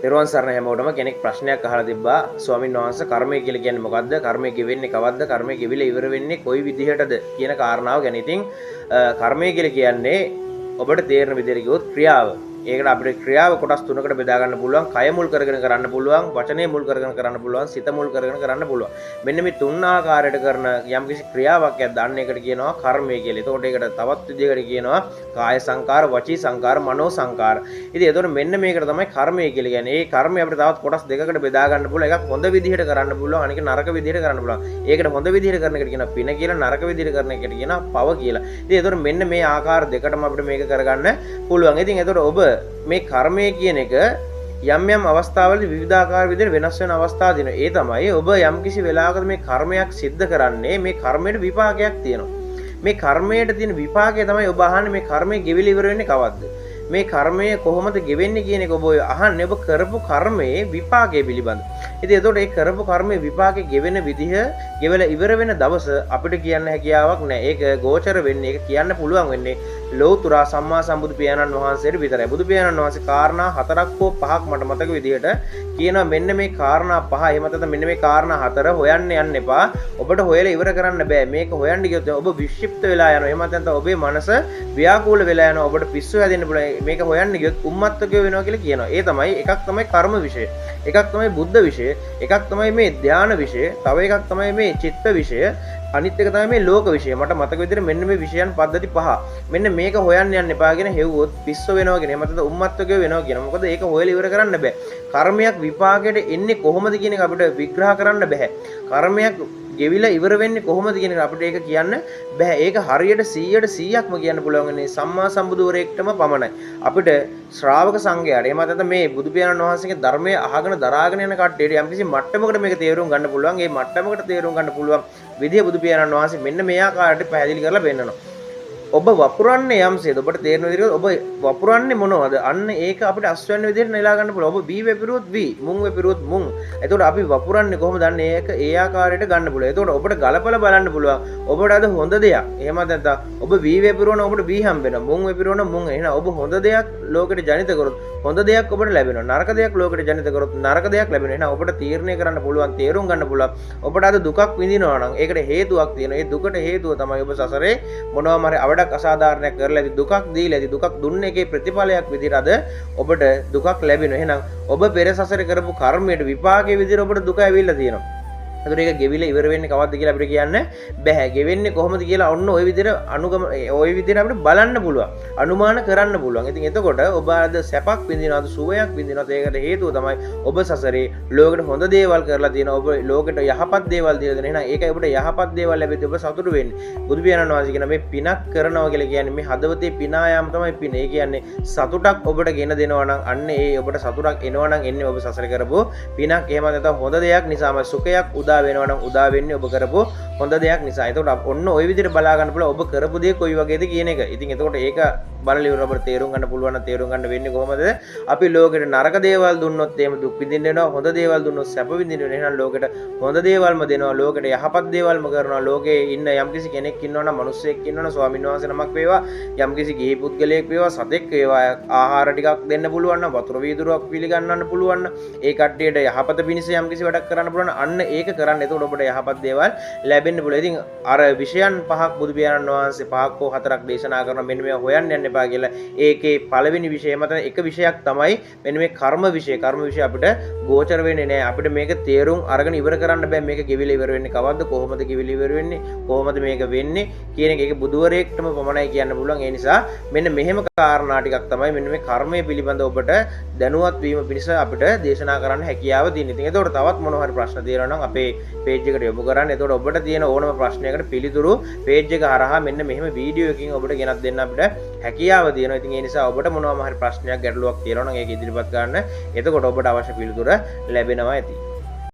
තෙරුවන් සරණ හැමෝටම කෙනෙක් ප්‍රශ්නයක් අහලා තිබ්බා ස්වාමීන් වහන්සේ කර්මය කියලා කියන්නේ මොකද්ද? කර්මය ගෙවෙන්නේ කවද්ද? කර්මය ගෙවිලා ඉවර වෙන්නේ කොයි විදිහටද කියන කාරණාව ගැන. ඉතින් කර්මය කියලා කියන්නේ ඔබට තේරෙන විදිහට කිව්වොත් ක්‍රියාව. ඒකට අපිට ක්‍රියාව කොටස් තුනකට බෙදා ගන්න පුළුවන්. කය මුල් කරගෙන කරන්න පුළුවන්, වචනේ මුල් කරගෙන කරන්න පුළුවන්, සිත මුල් කරගෙන කරන්න පුළුවන්. මෙන්න මේ තුන් ආකාරයට කරන යම්කිසි ක්‍රියාවක් යද්දාන්න ඒකට කියනවා කර්මය කියලා. එතකොට ඒකට තවත් විදිහකට කියනවා කාය සංකාර, වචී සංකාර, මනෝ සංකාර. ඉතින් එතකොට මෙන්න මේකට තමයි කර්මය කියලා කියන්නේ. ඒ කර්මය අපිට තවත් කොටස් දෙකකට බෙදා ගන්න පුළුවන්. එකක් හොඳ විදිහට කරන්න පුළුවන්, අනික නරක විදිහට කරන්න පුළුවන්. ඒකට හොඳ විදිහට කරන එකට කියනවා පින කියලා, නරක විදිහට කරන එකට කියනවා පව කියලා. ඉතින් එතකොට මෙන්න මේ ආකාර දෙකටම අපිට මේක කරගන්න පුළුවන්. ඉතින් එතකොට ඔබ මේ කර්මය කියන එක යම් යම් අවස්ථාවලදී විවිධාකාර විදිහට වෙනස් වෙන අවස්ථා දිනවා. ඒ තමයි ඔබ යම් කිසි වෙලාවකට මේ කර්මයක් සිද්ධ කරන්නේ මේ කර්මයට විපාකයක් තියෙනවා. මේ කර්මයට තියෙන විපාකය තමයි ඔබ අහන්නේ මේ කර්මය ගෙවිලා ඉවර වෙන්නේ කවද්ද? මේ කර්මය කොහොමද ගෙවෙන්නේ කියන එක ඔබ අහන්නේ ඔබ කරපු කර්මයේ විපාකය පිළිබඳ. ඉතින් එතකොට ඒ කරපු කර්මයේ විපාකේ ගෙවෙන විදිහ, ගෙවලා ඉවර වෙන දවස අපිට කියන්න හැකියාවක් නැහැ. ඒක ගෝචර වෙන්නේ, ඒක කියන්න පුළුවන් වෙන්නේ ලෞතුරා සම්මා සම්බුදු පියාණන් වහන්සේට විතරයි. බුදු පියාණන් වහන්සේ කාරණා 4ක් හෝ 5ක් මට මතක විදිහට කියනවා මෙන්න මේ කාරණා 5 එහෙම නැත්නම් මෙන්න මේ කාරණා 4 හොයන්න යන්න එපා. ඔබට හොයලා ඉවර කරන්න බෑ. මේක හොයන්න ගියොත් ඔබ වික්ෂිප්ත වෙලා යනවා. එහෙම නැත්නම් ඔබේ මනස ව්‍යාකූල වෙලා යනවා. ඔබට පිස්සු හැදෙන්න පුළුවන්. මේක හොයන්න ගියොත් උම්මත්තකය වෙනවා කියලා කියනවා. ඒ තමයි එකක් තමයි කර්ම විෂය. එකක් තමයි බුද්ධ විෂය. එකක් තමයි මේ ධාන විෂය. තව එකක් තමයි මේ චිත්ත විෂය. අනිත් එක තමයි මේ ලෝක විෂය. මට මතක විදිහට මෙන්න මේ විෂයන් පද්ධති 5. මෙන්න මේක හොයන්න යන්න එපා කියන හෙව්වොත් පිස්සු වෙනවා කියන. එහෙම නැත්නම් උම්මත්තකය වෙනවා කියන. මොකද ඒක හොයලා ඉවර කරන්න බෑ. කර්මයක් විපාකයට එන්නේ කොහොමද කියන එක අපිට විග්‍රහ කරන්න බෑ. කර්මයක් ගෙවිලා ඉවර වෙන්නේ කොහොමද කියන එක අපිට ඒක කියන්න බෑ. ඒක හරියට 100%ක්ම කියන්න පුළුවන් වෙන්නේ සම්මා සම්බුදුවරයෙක්ටම පමණයි. අපිට ශ්‍රාවක සංඝයාට එහෙම නැත්නම් මේ බුදු පියාණන් වහන්සේගේ ධර්මය අහගෙන දරාගෙන යන කට්ටියට යම්කිසි මට්ටමකට මේක තේරුම් ගන්න පුළුවන්. ඒ මට්ටමකට තේරුම් ගන්න පුළුවන් විදිය බුදු පියාණන් වහන්සේ මෙන්න මේ ආකාරයට පැහැදිලි කරලා පෙන්නනවා. ඔබ වපුරන්නේ යම්සේද ඔබට තේරෙන විදිහට ඔබ වපුරන්නේ මොනවද? අන්න ඒක අපිට අස්වැන්න විදිහට නෙලා ගන්න පුළුවන්. ඔබ වී වෙපිරුවොත් වී, මුං වෙපිරුවොත් මුං. එතකොට අපි වපුරන්නේ කොහොමද? අන්න ඒක ඒ ආකාරයට ගන්න පුළුවන්. එතකොට ඔබට ගලපලා බලන්න පුළුවන්. ඔබට අද හොඳ දෙයක්. එහෙම නැත්නම් ඔබ වී වෙපිරුවන ඔබට වී හම්බ වෙනවා. මුං වෙපිරුවන මුං. එහෙනම් ඔබ හොඳ දෙයක් ලෝකෙට ජනිත කරොත් හොඳ දෙයක් ඔබට ලැබෙනවා. නරක දෙයක් ලෝකෙට ජනිත කරොත් නරක දෙයක් ලැබෙනවා. එහෙනම් ඔබට තීරණය කරන්න පුළුවන්, තේරුම් ගන්න පුළුවන්. ඔබට අද දුකක් විඳිනවා නම් ඒකට හේතුවක් තියෙනවා. ඒ දුකට හේතුව තමයි ඔබ සසරේ මොනවාම හරි අවඩක් අසාධාරණයක් කරලා ඇති, දුකක් දීලා ඇති, දුකක් දුන්නේ එකේ ප්‍රතිඵලයක් විදිහට අද ඔබට දුකක් ලැබෙනවා. එහෙනම් ඔබ පෙර සසරේ කරපු කර්මයට විපාකයේ විදිහට ඔබට දුක ඇවිල්ලා තියෙනවා. එතකොට ඒක ගෙවිලා ඉවර වෙන්නේ කවද්ද කියලා අපිට කියන්න බෑ. ගෙවෙන්නේ කොහොමද කියලා ඔන්න ওই විදිහට ওই විදිහට අපිට බලන්න පුළුවන්. අනුමාන කරන්න පුළුවන්. ඉතින් එතකොට ඔබ අද සැපක් විඳිනවද, සුවයක් විඳිනවද? ඒකට හේතුව තමයි ඔබ සසරේ ලෝකෙට හොඳ දේවල් කරලා තියෙනවා. ඔබ ලෝකෙට යහපත් දේවල් දීලා දෙනවා. එහෙනම් ඒකයි ඔබට යහපත් දේවල් ලැබෙද්දී ඔබ සතුටු වෙන්නේ. බුදු පියාණන් වහන්සේ කියන මේ පිනක් කරනවා කියලා කියන්නේ මේ හදවතේ පිනායාම තමයි පින. ඒ කියන්නේ සතුටක් ඔබට ගෙන දෙනවා නම් අන්න ඒ ඔබට සතුටක් එනවා නම් එන්නේ ඔබ සසරේ කරපු පිනක්. එහෙම නැත්නම් හොඳ දෙයක් නිසාම සුඛයක් උදා වෙනවා නම් උදා වෙන්නේ ඔබ කරපු හොඳ දෙයක් නිසා. එතකොට ඔන්න ওই විදිහට බලා ගන්න පුළුවන් ඔබ කරපු දේ කොයි වගේද කියන එක. ඉතින් එතකොට ඒක බලලා ඉවර ඔබට තේරුම් ගන්න පුළුවන් නම් තේරුම් ගන්න වෙන්නේ කොහොමද? අපි ලෝකෙට නරක දේවල් දුන්නොත් එහෙම දුක් විඳින්න වෙනවා. හොඳ දේවල් දුන්නොත් සැප විඳින්න වෙනවා. එහෙනම් ලෝකෙට හොඳ දේවල්ම දෙනවා. ලෝකෙට යහපත් දේවල්ම කරනවා. ලෝකේ ඉන්න යම්කිසි කෙනෙක් ඉන්නවනම්, මිනිස්සෙක් ඉන්නවනම්, ස්වාමීන් වහන්සේ නමක් වේවා, යම්කිසි ගිහි පුද්ගලයෙක් වේවා, සතෙක් වේවා, ආහාර ටිකක් දෙන්න පුළුවන් නම්, වතුර වීදුරුවක් පිළිගන්නන්න පුළුවන් නම්, ඒ කට්ටියට යහපත පිණිස යම්කිසි වැඩක් කරන්න පුළුවන් නම් අන්න ඒක කරන්න. එතකොට ඔබට යහපත් දේවල් ලැබෙන්න පුළුවන්. ඉතින් අර විෂයන් 5ක් බුදු පියාණන් වහන්සේ 5ක් හෝ 4ක් දේශනා කරනවා. මෙන්න මේවා හොයන්න යන්න එපා කියලා. ඒකේ පළවෙනි විෂය මත එක විෂයක් තමයි මෙන්න මේ කර්ම විෂය. කර්ම විෂය අපිට ගෝචර වෙන්නේ නැහැ. අපිට මේක තේරුම් අරගෙන ඉවර කරන්න බෑ. මේක ගෙවිලා ඉවර වෙන්නේ කවද්ද? කොහොමද ගෙවිලා ඉවර වෙන්නේ? කොහොමද මේක වෙන්නේ කියන එක ඒක බුදුවරයෙක්ටම පමණයි කියන්න පුළුවන්. ඒ නිසා මෙන්න මෙහෙම කාරණා ටිකක් තමයි මෙන්න මේ කර්මය පිළිබඳව ඔබට දැනුවත් වීම පිණිස අපිට දේශනා කරන්න හැකියාව තියෙනවා. ඉතින් ඒතකොට තවත් මොනවා හරි ප්‍රශ්න තියෙනවා නම් අපේ page එකට යොමු කරන්න. එතකොට ඔබට තියෙන ඕනම ප්‍රශ්නයකට පිළිතුරු page එක හරහා මෙන්න මෙහෙම වීඩියෝ එකකින් ඔබට ගෙනත් දෙන්න අපිට හැකියාව තියෙනවා. ඉතින් ඒ නිසා ඔබට මොනවාම හරි ප්‍රශ්නයක් ගැටලුවක් තියෙනවා නම් ඒක ඉදිරිපත් කරන්න. එතකොට ඔබට අවශ්‍ය පිළිතුර ලැබෙනවා ඇති.